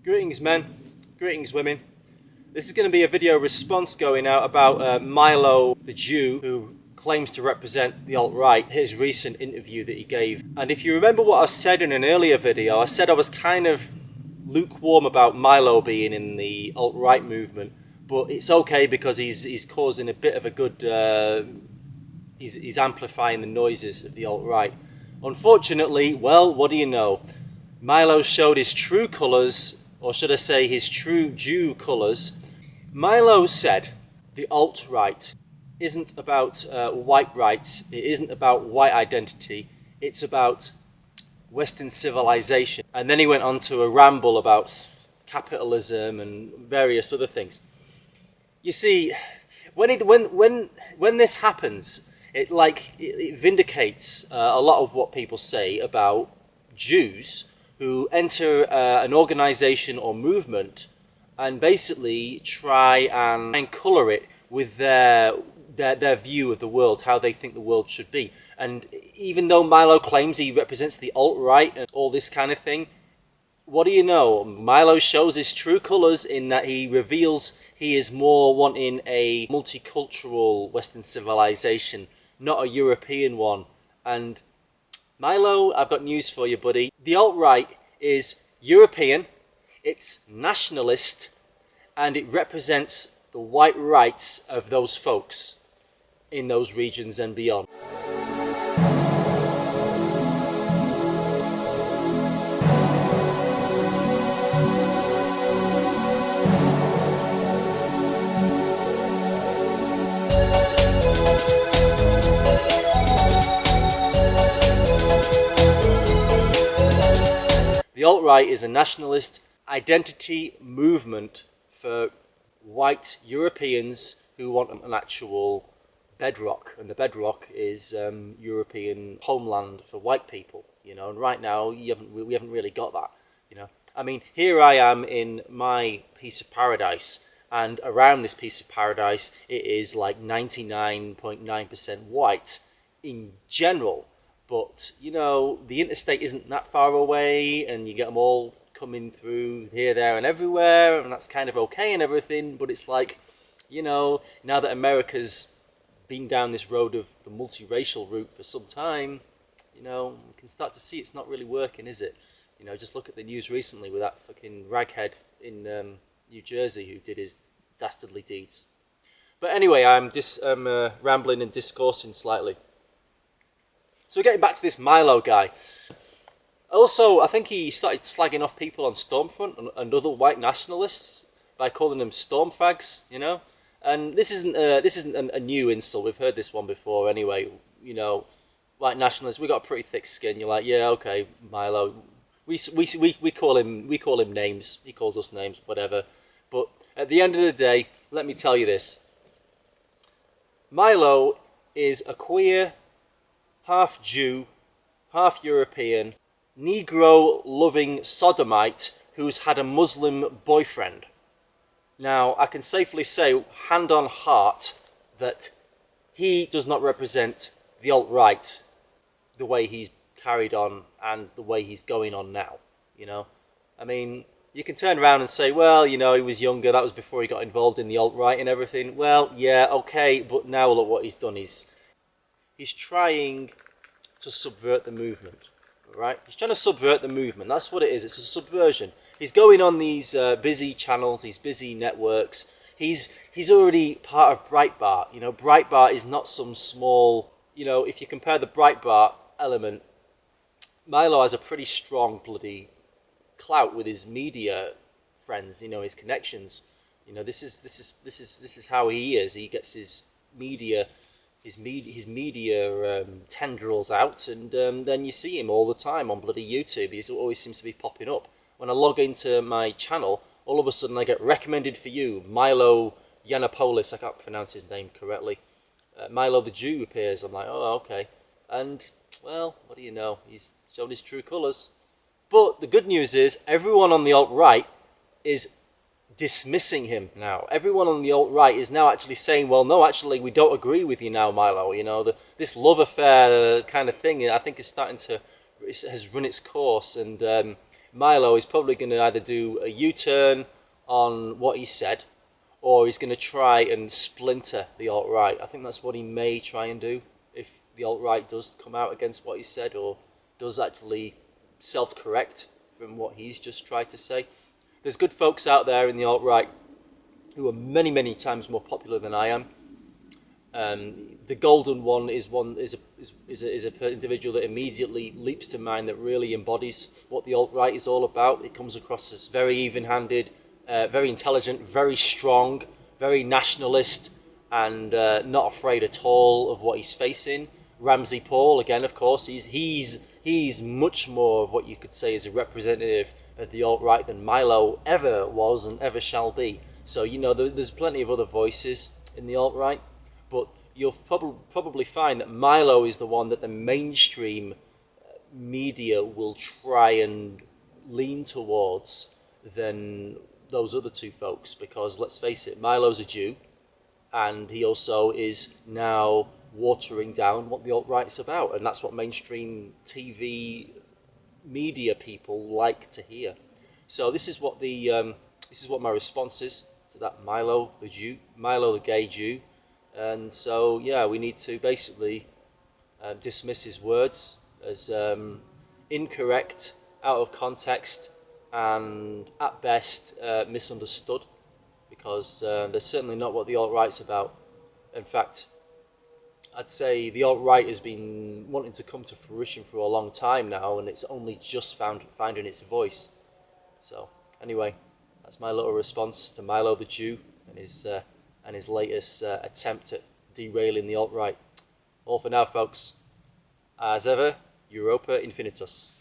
Greetings men, greetings women. This is going to be a video response going out about Milo the Jew, who claims to represent the alt-right, his recent interview that he gave. And if you remember what I said in an earlier video, I said I was kind of lukewarm about Milo being in the alt-right movement, but it's okay because he's causing a bit of a good, he's amplifying the noises of the alt-right. Unfortunately, well, what do you know? Milo showed his true colours, or should I say his true Jew colours. Milo said the alt-right isn't about white rights, it isn't about white identity, it's about Western civilization. And then he went on to a ramble about capitalism and various other things. You see, when this happens, it vindicates a lot of what people say about Jews who enter an organization or movement and basically try and color it with their view of the world, how they think the world should be. And even though Milo claims he represents the alt-right and all this kind of thing, what do you know? Milo shows his true colors in that he reveals he is more wanting a multicultural Western civilization, not a European one. And Milo, I've got news for you, buddy. The alt-right is European, it's nationalist, and it represents the white rights of those folks in those regions and beyond. The alt-right is a nationalist identity movement for white Europeans who want an actual bedrock, and the bedrock is European homeland for white people. You know, and right now we haven't really got that. You know, I mean, here I am in my piece of paradise, and around this piece of paradise, it is like 99.9% white in general. But, you know, the interstate isn't that far away, and you get them all coming through here, there, and everywhere, and that's kind of okay and everything. But it's like, you know, now that America's been down this road of the multiracial route for some time, you know, we can start to see it's not really working, is it? You know, just look at the news recently with that fucking raghead in New Jersey who did his dastardly deeds. But anyway, I'm rambling and discoursing slightly. So getting back to this Milo guy. Also, I think he started slagging off people on Stormfront and other white nationalists by calling them storm fags, you know. And this isn't a new insult. We've heard this one before anyway. You know, white nationalists, we got a pretty thick skin. You're like, yeah, okay, Milo. We call him names. He calls us names, whatever. But at the end of the day, let me tell you this: Milo is a queer, half Jew, half European, Negro-loving sodomite who's had a Muslim boyfriend. Now, I can safely say, hand on heart, that he does not represent the alt-right the way he's carried on and the way he's going on now, you know? I mean, you can turn around and say, well, you know, he was younger, that was before he got involved in the alt-right and everything. Well, yeah, okay, but now look what he's done. He's trying to subvert the movement, right? He's trying to subvert the movement. That's what it is. It's a subversion. He's going on these busy channels, these busy networks. He's already part of Breitbart. You know, Breitbart is not some small, you know, if you compare the Breitbart element, Milo has a pretty strong bloody clout with his media friends, you know, his connections. You know, this is how he is. He gets his media tendrils out, and then you see him all the time on bloody YouTube. He always seems to be popping up. When I log into my channel, all of a sudden I get recommended for you, Milo Yiannopoulos, I can't pronounce his name correctly. Milo the Jew appears. I'm like, oh, okay. And, well, what do you know? He's shown his true colours. But the good news is, everyone on the alt-right is dismissing him now. Everyone on the alt-right is now actually saying, well, no, actually, we don't agree with you now, Milo. You know, this love affair kind of thing, I think, is starting to, has run its course. And Milo is probably going to either do a U-turn on what he said, or he's going to try and splinter the alt-right. I think that's what he may try and do if the alt-right does come out against what he said, or does actually self-correct from what he's just tried to say. There's good folks out there in the alt-right who are many, many times more popular than I am. The golden one is an individual that immediately leaps to mind that really embodies what the alt-right is all about. It comes across as very even-handed, very intelligent, very strong, very nationalist, and not afraid at all of what he's facing. Ramsey Paul, again, of course, he's much more of what you could say is a representative of the alt-right than Milo ever was and ever shall be. So, you know, there's plenty of other voices in the alt-right, but you'll probably find that Milo is the one that the mainstream media will try and lean towards than those other two folks, because let's face it, Milo's a Jew, and he also is now watering down what the alt-right's about, and that's what mainstream TV media people like to hear. So this is what my response is to that Milo the Jew, Milo the gay Jew. And so, yeah, we need to basically dismiss his words as incorrect, out of context, and at best misunderstood, because they're certainly not what the alt-right's about. In fact, I'd say the alt-right has been wanting to come to fruition for a long time now, and it's only just finding its voice. So, anyway, that's my little response to Milo the Jew and his latest attempt at derailing the alt-right. All for now, folks. As ever, Europa Infinitus.